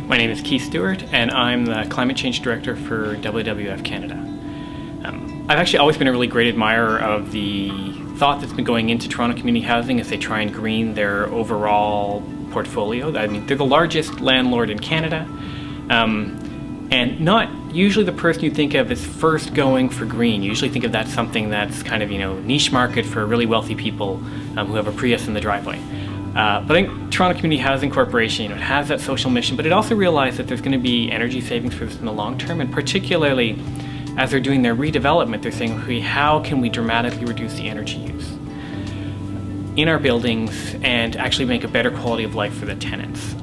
My name is Keith Stewart, and I'm the Climate Change Director for WWF Canada. I've actually always been a really great admirer of the thought that's been going into Toronto community housing as they try and green their overall portfolio. I mean, they're the largest landlord in Canada, and not usually the person you think of as first going for green. You usually think of that something that's kind of, niche market for really wealthy people who have a Prius in the driveway. But I think Toronto Community Housing Corporation, it has that social mission, but it also realized that there's going to be energy savings for this in the long term, and particularly as they're doing their redevelopment, they're saying, okay, how can we dramatically reduce the energy use in our buildings and actually make a better quality of life for the tenants?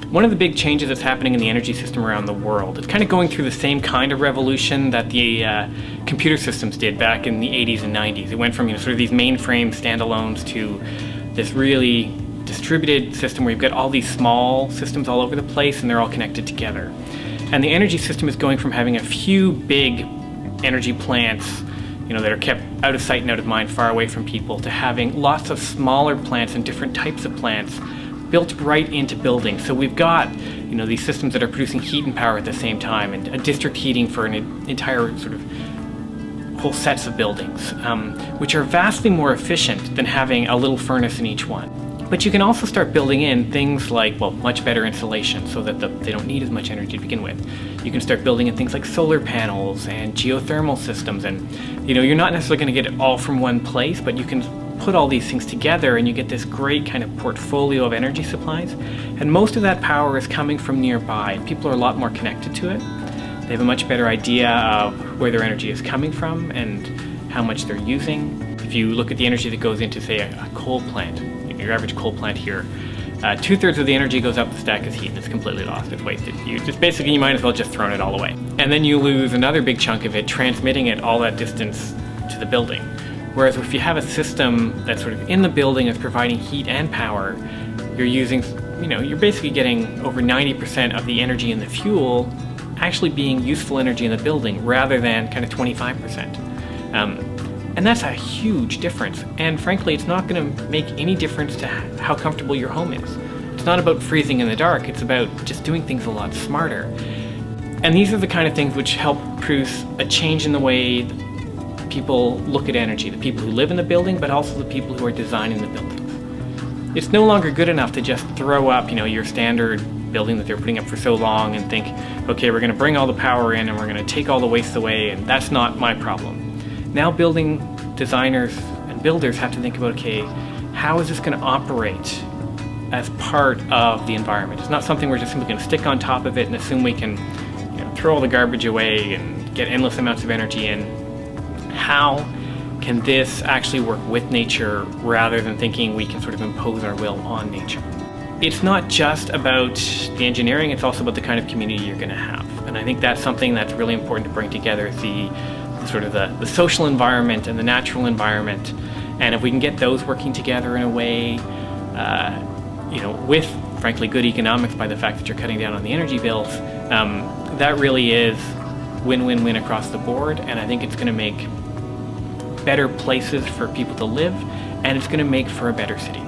One of the big changes that's happening in the energy system around the world, it's kind of going through the same kind of revolution that the computer systems did back in the 80s and 90s. It went from sort of these mainframe standalones to this really distributed system where you've got all these small systems all over the place and they're all connected together. And the energy system is going from having a few big energy plants that are kept out of sight and out of mind, far away from people, to having lots of smaller plants and different types of plants built right into buildings. So we've got these systems that are producing heat and power at the same time, and a district heating for an entire sort of whole sets of buildings, which are vastly more efficient than having a little furnace in each one. But you can also start building in things like, much better insulation so that they don't need as much energy to begin with. You can start building in things like solar panels and geothermal systems, and you're not necessarily going to get it all from one place, but you can put all these things together and you get this great kind of portfolio of energy supplies. And most of that power is coming from nearby. People are a lot more connected to it. They have a much better idea of where their energy is coming from and how much they're using. If you look at the energy that goes into, say, a coal plant, your average coal plant here, 2/3 of the energy goes up the stack as heat, and it's completely lost, it's wasted. You might as well just throw it all away. And then you lose another big chunk of it transmitting it all that distance to the building. Whereas if you have a system that's sort of in the building that's providing heat and power, you're using, you're basically getting over 90% of the energy in the fuel actually being useful energy in the building rather than kind of 25%. And that's a huge difference. And frankly, it's not going to make any difference to how comfortable your home is. It's not about freezing in the dark. It's about just doing things a lot smarter. And these are the kind of things which help produce a change in the way people look at energy, the people who live in the building, but also the people who are designing the buildings. It's no longer good enough to just throw up, your standard building that they're putting up for so long and think, okay, we're going to bring all the power in and we're going to take all the waste away, and that's not my problem. Now building designers and builders have to think about, okay, how is this going to operate as part of the environment? It's not something we're just simply going to stick on top of it and assume we can throw all the garbage away and get endless amounts of energy in. How can this actually work with nature rather than thinking we can sort of impose our will on nature? It's not just about the engineering, it's also about the kind of community you're going to have. And I think that's something that's really important to bring together, is the social environment and the natural environment. And if we can get those working together in a way, with frankly good economics by the fact that you're cutting down on the energy bills, that really is win-win-win across the board. And I think it's going to make better places for people to live, and it's going to make for a better city.